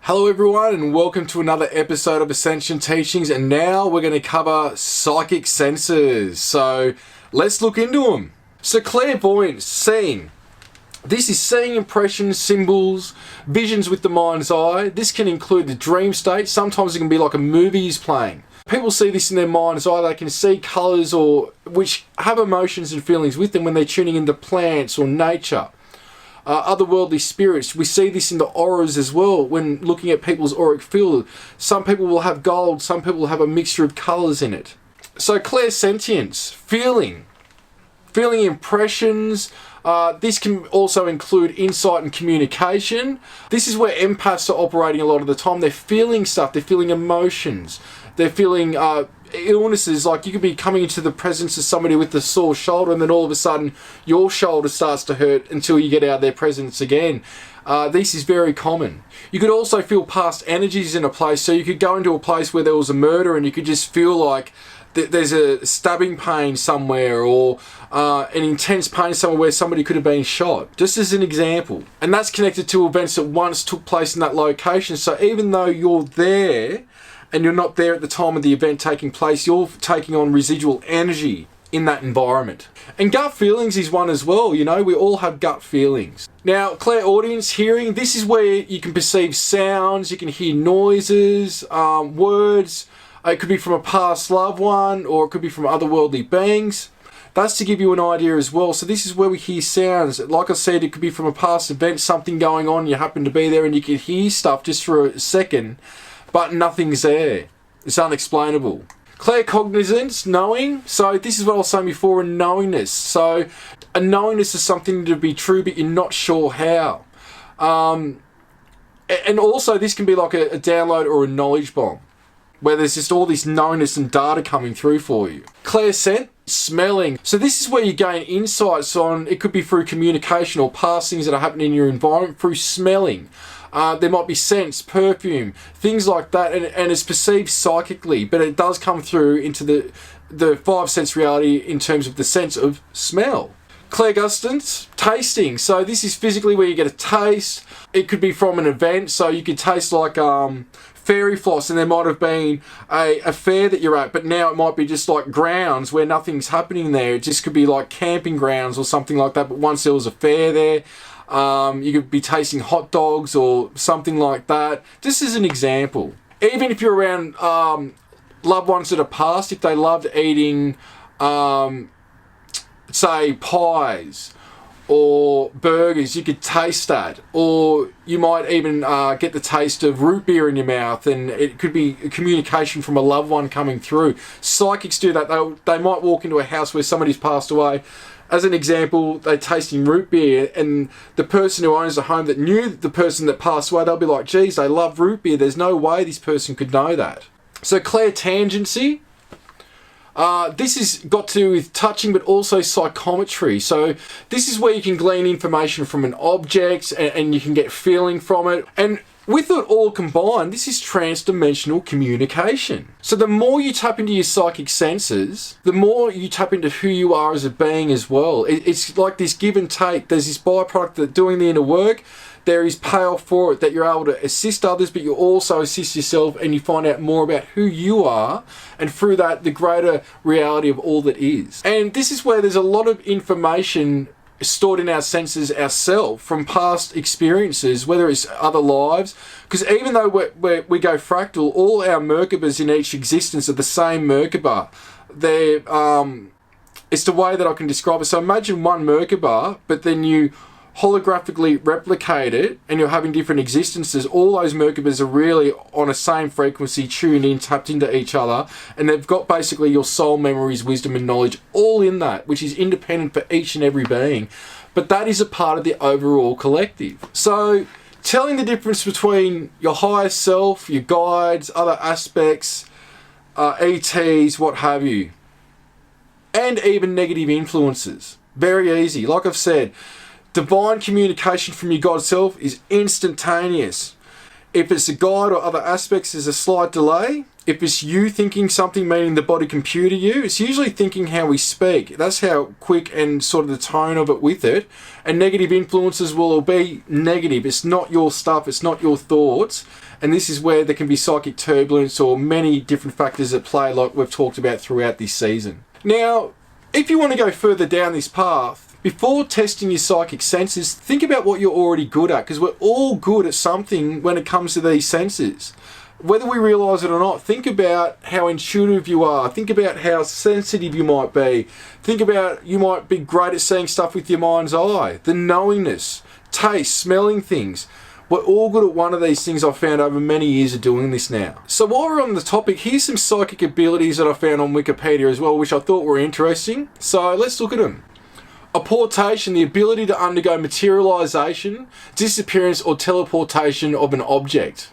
Hello everyone and welcome to another episode of Ascension Teachings, and now we're going to cover psychic senses. So let's look into them. So clairvoyance, seeing. This is seeing impressions, symbols, visions with the mind's eye. This can include the dream state. Sometimes it can be like a movie is playing. People see this in their mind's eye. They can see colours or which have emotions and feelings with them when they're tuning into plants or nature. Otherworldly spirits, we see this in the auras as well when looking at people's auric field. Some people will have gold, some people will have a mixture of colours in it. So clairsentience, feeling impressions. This can also include insight and communication. This is where empaths are operating a lot of the time. They're feeling stuff, they're feeling emotions, they're feeling illnesses. Like you could be coming into the presence of somebody with a sore shoulder and then all of a sudden your shoulder starts to hurt until you get out of their presence again. This is very common. You could also feel past energies in a place. So you could go into a place where there was a murder and you could just feel like there's a stabbing pain somewhere or an intense pain somewhere where somebody could have been shot, just as an example. And that's connected to events that once took place in that location. So even though you're there and you're not there at the time of the event taking place, you're taking on residual energy in that environment. And gut feelings is one as well. You know, we all have gut feelings. Now, clairaudience, hearing, this is where you can perceive sounds, you can hear noises, words. It could be from a past loved one or it could be from otherworldly beings. That's to give you an idea as well. So this is where we hear sounds. Like I said, it could be from a past event, something going on, you happen to be there and you can hear stuff just for a second, but nothing's there. It's unexplainable. Claircognizance, knowing. So this is what I was saying before, a knowingness. So a knowingness is something to be true, but you're not sure how. And also this can be like a download or a knowledge bomb, where there's just all this knownness and data coming through for you. Clairscent, smelling. So this is where you gain insights on, it could be through communication or past things that are happening in your environment through smelling. There might be scents, perfume, things like that, and it's perceived psychically, but it does come through into the five sense reality in terms of the sense of smell. Clairgustance, tasting. So this is physically where you get a taste. It could be from an event, so you could taste like fairy floss, and there might have been a fair that you're at, but now it might be just like grounds where nothing's happening there. It just could be like camping grounds or something like that, but once there was a fair there, you could be tasting hot dogs or something like that, just as an example. Even if you're around loved ones that are passed, if they loved eating say pies or burgers, you could taste that. Or you might even get the taste of root beer in your mouth, and it could be a communication from a loved one coming through. Psychics do that. They might walk into a house where somebody's passed away. As an example, they're tasting root beer, and the person who owns the home that knew the person that passed away, they'll be like, geez, they love root beer. There's no way this person could know that. So clairtangency. This has got to do with touching, but also psychometry. So this is where you can glean information from an object and you can get feeling from it. And with it all combined, this is trans-dimensional communication. So the more you tap into your psychic senses, the more you tap into who you are as a being as well. It's like this give and take. There's this byproduct that doing the inner work, there is payoff for it, that you're able to assist others, but you also assist yourself and you find out more about who you are, and through that, the greater reality of all that is. And this is where there's a lot of information stored in our senses ourselves from past experiences, whether it's other lives, because even though we go fractal, all our Merkabas in each existence are the same Merkaba. They're it's the way that I can describe it. So imagine one Merkaba, but then you holographically replicate it and you're having different existences. All those Merkabas are really on a same frequency, tuned in, tapped into each other, and they've got basically your soul memories, wisdom and knowledge all in that, which is independent for each and every being, but that is a part of the overall collective. So telling the difference between your higher self, your guides, other aspects, ETs, what have you, and even negative influences. Very easy. Like I've said, divine communication from your God self is instantaneous. If it's a guide or other aspects, there's a slight delay. If it's you thinking something, meaning the body computer you, it's usually thinking how we speak. That's how quick and sort of the tone of it with it. And negative influences will all be negative. It's not your stuff. It's not your thoughts. And this is where there can be psychic turbulence or many different factors at play, like we've talked about throughout this season. Now, if you want to go further down this path, before testing your psychic senses, think about what you're already good at, because we're all good at something when it comes to these senses. Whether we realise it or not, think about how intuitive you are. Think about how sensitive you might be. Think about you might be great at seeing stuff with your mind's eye. The knowingness, taste, smelling things. We're all good at one of these things I've found over many years of doing this now. So while we're on the topic, here's some psychic abilities that I found on Wikipedia as well, which I thought were interesting. So let's look at them. Apportation, the ability to undergo materialisation, disappearance or teleportation of an object.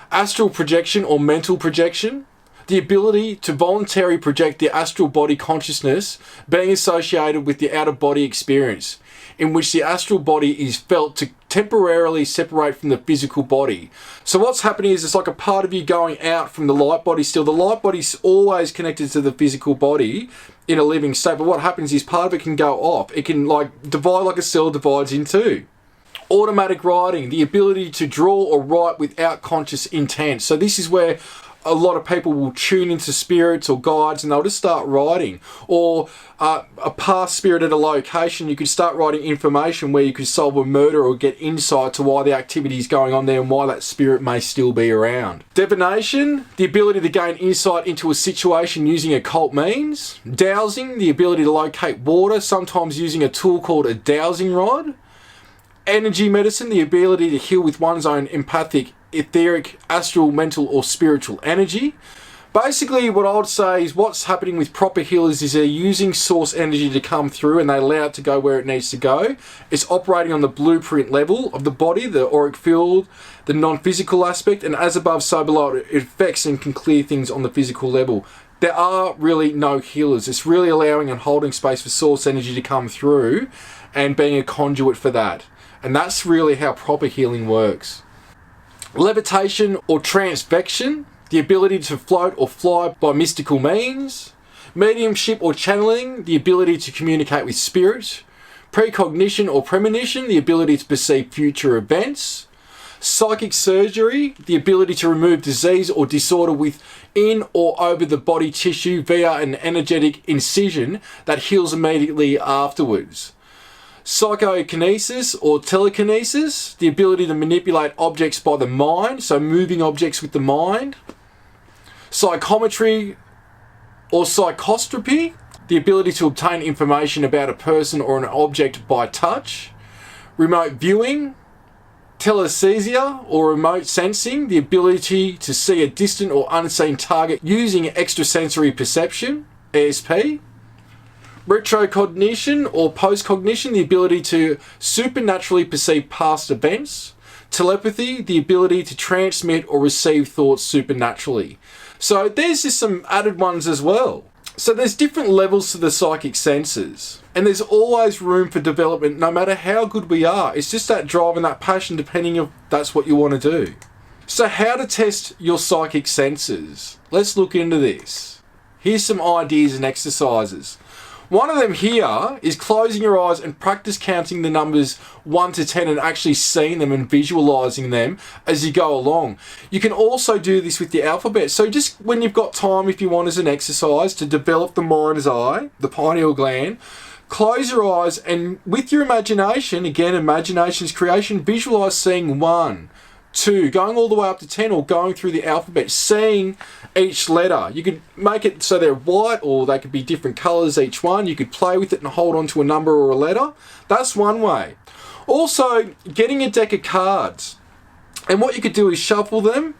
Astral projection or mental projection, the ability to voluntarily project the astral body consciousness being associated with the out-of-body experience, in which the astral body is felt to temporarily separate from the physical body. So what's happening is it's like a part of you going out from the light body still. The light body's always connected to the physical body in a living state, but what happens is part of it can go off. It can like divide like a cell divides in two. Automatic writing, the ability to draw or write without conscious intent. So this is where a lot of people will tune into spirits or guides and they'll just start writing. Or a past spirit at a location, you could start writing information where you could solve a murder or get insight to why the activity is going on there and why that spirit may still be around. Divination, the ability to gain insight into a situation using occult means. Dowsing, the ability to locate water, sometimes using a tool called a dowsing rod. Energy medicine, the ability to heal with one's own empathic, etheric, astral, mental or spiritual energy. Basically what I would say is what's happening with proper healers is they're using source energy to come through and they allow it to go where it needs to go. It's operating on the blueprint level of the body, the auric field, the non-physical aspect, and as above so below, it affects and can clear things on the physical level. There are really no healers. It's really allowing and holding space for source energy to come through and being a conduit for that. And that's really how proper healing works. Levitation or transfection, the ability to float or fly by mystical means. Mediumship or channeling, the ability to communicate with spirit. Precognition or premonition, the ability to perceive future events. Psychic surgery, the ability to remove disease or disorder within or over the body tissue via an energetic incision that heals immediately afterwards. Psychokinesis or telekinesis, the ability to manipulate objects by the mind, so moving objects with the mind. Psychometry or psychostropy, the ability to obtain information about a person or an object by touch. Remote viewing. Telesthesia or remote sensing, the ability to see a distant or unseen target using extrasensory perception, ESP. Retrocognition or postcognition, the ability to supernaturally perceive past events. Telepathy, the ability to transmit or receive thoughts supernaturally. So there's just some added ones as well. So there's different levels to the psychic senses. And there's always room for development no matter how good we are. It's just that drive and that passion depending if that's what you want to do. So how to test your psychic senses? Let's look into this. Here's some ideas and exercises. One of them here is closing your eyes and practice counting the numbers 1 to 10 and actually seeing them and visualizing them as you go along. You can also do this with the alphabet. So just when you've got time, if you want, as an exercise to develop the mind's eye, the pineal gland, close your eyes and with your imagination, again, imagination's creation, visualize seeing 1, 2, going all the way up to 10 or going through the alphabet, seeing each letter. You could make it so they're white or they could be different colours each one. You could play with it and hold on to a number or a letter. That's one way. Also, getting a deck of cards. And what you could do is shuffle them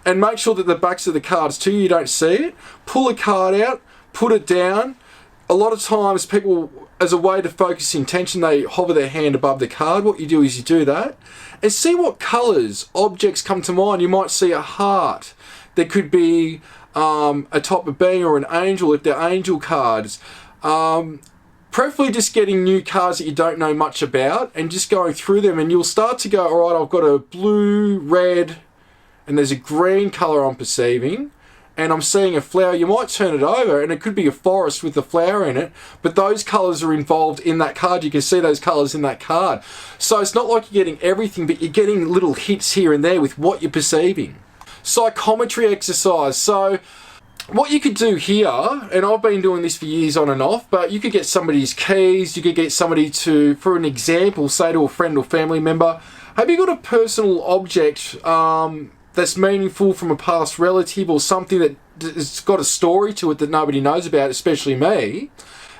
and make sure that the backs of the cards too, you don't see it. Pull a card out, put it down. A lot of times people, as a way to focus intention, they hover their hand above the card. What you do is you do that and see what colours, objects come to mind. You might see a heart. There could be a type of being or an angel if they're angel cards. Preferably just getting new cards that you don't know much about and just going through them, and you'll start to go, all right, I've got a blue, red, and there's a green colour I'm perceiving. and I'm seeing a flower, you might turn it over and it could be a forest with a flower in it, but those colours are involved in that card. You can see those colours in that card. So it's not like you're getting everything, but you're getting little hits here and there with what you're perceiving. Psychometry exercise. So what you could do here, and I've been doing this for years on and off, but you could get somebody's keys, you could get somebody to, for an example, say to a friend or family member, have you got a personal object that's meaningful from a past relative, or something that has got a story to it that nobody knows about, especially me?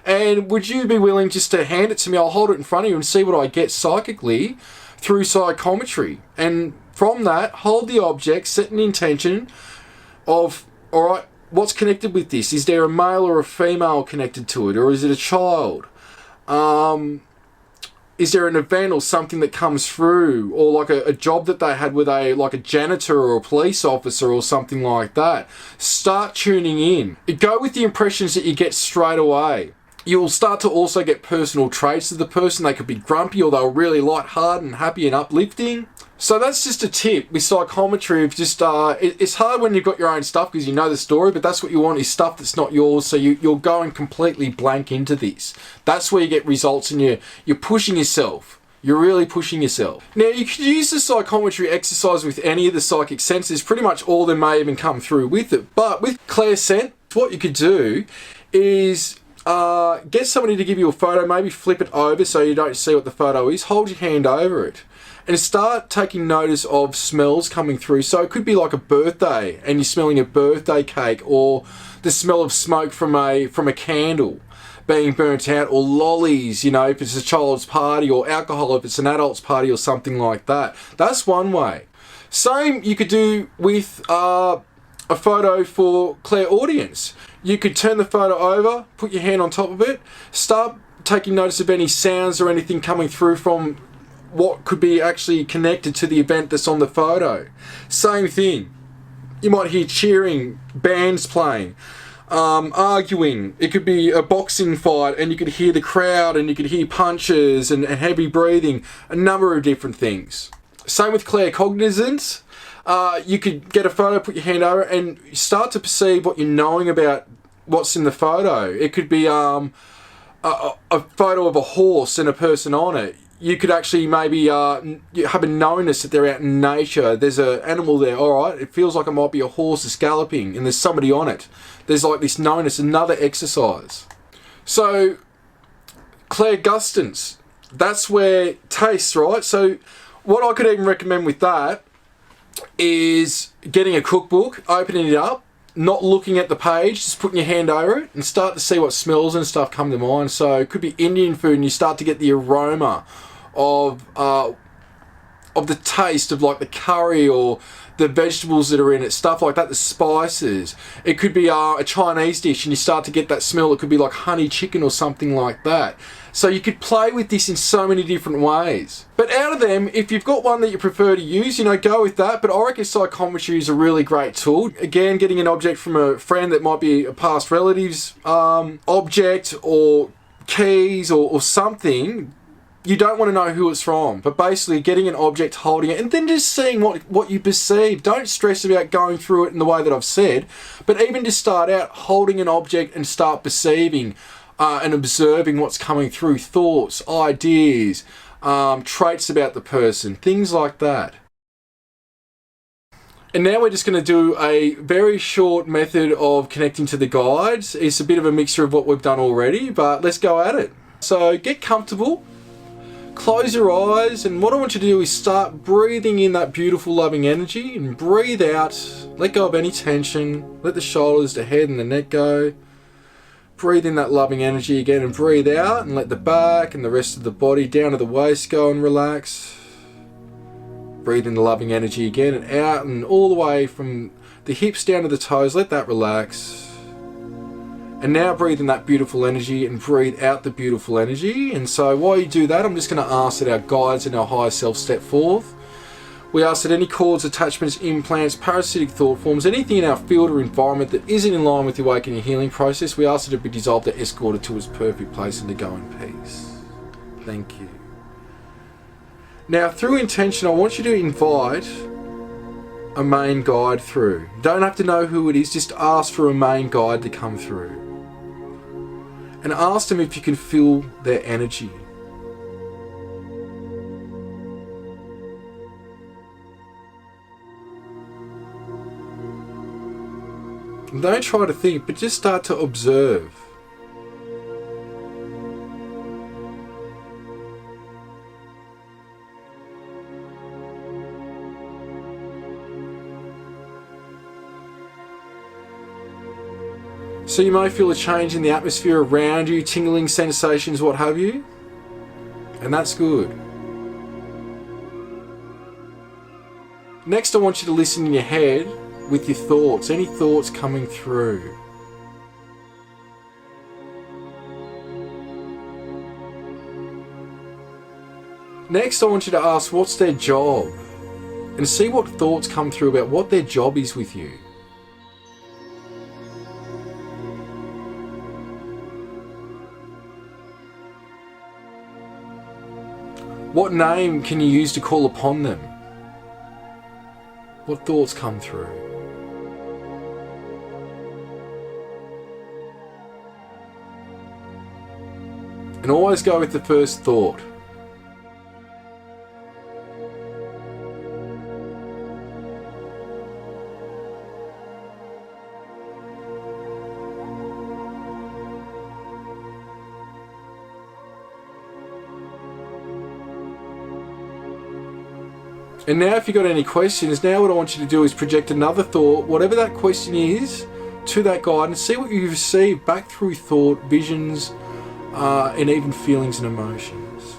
And would you be willing just to hand it to me? I'll hold it in front of you and see what I get psychically through psychometry. And from that, hold the object, set an intention of, all right, what's connected with this? Is there a male or a female connected to it? Or is it a child? Is there an event or something that comes through? Or like a job that they had with like a janitor or a police officer or something like that? Start tuning in. Go with the impressions that you get straight away. You'll start to also get personal traits of the person. They could be grumpy, or they're really light-hearted and happy and uplifting. So that's just a tip with psychometry of just, it's hard when you've got your own stuff because you know the story, but that's what you want, is stuff that's not yours, so you're going completely blank into this. That's where you get results, and you're pushing yourself. You're really pushing yourself. Now, you could use the psychometry exercise with any of the psychic senses. Pretty much all of them may even come through with it. But with clairsent, what you could do is get somebody to give you a photo, maybe flip it over so you don't see what the photo is, hold your hand over it, and start taking notice of smells coming through. So it could be like a birthday, and you're smelling a birthday cake, or the smell of smoke from a candle being burnt out, or lollies, you know, if it's a child's party, or alcohol if it's an adult's party, or something like that. That's one way. Same you could do with a photo for clairaudience. You could turn the photo over, put your hand on top of it, start taking notice of any sounds or anything coming through from what could be actually connected to the event that's on the photo. Same thing. You might hear cheering, bands playing, arguing. It could be a boxing fight, and you could hear the crowd, and you could hear punches and heavy breathing, a number of different things. Same with claircognizance. You could get a photo, put your hand over it, and start to perceive what you're knowing about what's in the photo. It could be a photo of a horse and a person on it. You could actually maybe have a knownness that they're out in nature. There's an animal there, alright, it feels like it might be a horse that's galloping, and there's somebody on it. There's like this knownness, another exercise. So, clairgustance, that's where taste, right? So, what I could even recommend with that is getting a cookbook, opening it up, not looking at the page, just putting your hand over it and start to see what smells and stuff come to mind. So it could be Indian food, and you start to get the aroma of the taste of like the curry or the vegetables that are in it, stuff like that, the spices. It could be a Chinese dish, and you start to get that smell. It could be like honey chicken or something like that. So you could play with this in so many different ways. But out of them, if you've got one that you prefer to use, you know, go with that. But I reckon psychometry is a really great tool. Again, getting an object from a friend that might be a past relative's object, or keys, or something. You don't want to know who it's from, but basically getting an object, holding it, and then just seeing what you perceive. Don't stress about going through it in the way that I've said, but even just start out holding an object and start perceiving and observing what's coming through, thoughts, ideas, traits about the person, things like that. And now we're just going to do a very short method of connecting to the guides. It's a bit of a mixture of what we've done already, but let's go at it. So get comfortable. Close your eyes, and what I want you to do is start breathing in that beautiful loving energy, and breathe out. Let go of any tension. Let the shoulders, the head and the neck go. Breathe in that loving energy again, and breathe out, and let the back and the rest of the body down to the waist go and relax. Breathe in the loving energy again, and out and all the way from the hips down to the toes. Let that relax. And now breathe in that beautiful energy and breathe out the beautiful energy. And so while you do that, I'm just going to ask that our guides and our higher self step forth. We ask that any cords, attachments, implants, parasitic thought forms, anything in our field or environment that isn't in line with the awakening healing process, we ask that it be dissolved, to escorted to its perfect place, and to go in peace. Thank you. Now, through intention, I want you to invite a main guide through. You don't have to know who it is, just ask for a main guide to come through. And ask them if you can feel their energy. And don't try to think, but just start to observe. So you may feel a change in the atmosphere around you, tingling sensations, what have you. And that's good. Next, I want you to listen in your head with your thoughts, any thoughts coming through. Next, I want you to ask, what's their job? And see what thoughts come through about what their job is with you. What name can you use to call upon them? What thoughts come through? And always go with the first thought. And now if you've got any questions, now what I want you to do is project another thought, whatever that question is, to that guide and see what you receive back through thought, visions, and even feelings and emotions.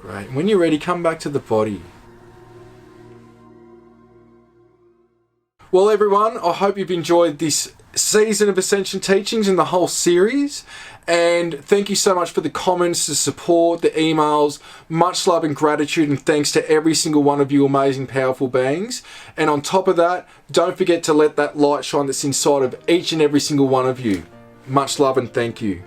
Great. When you're ready, come back to the body. Well, everyone, I hope you've enjoyed this season of Ascension Teachings and the whole series. And thank you so much for the comments, the support, the emails. Much love and gratitude, and thanks to every single one of you amazing, powerful beings. And on top of that, don't forget to let that light shine that's inside of each and every single one of you. Much love and thank you.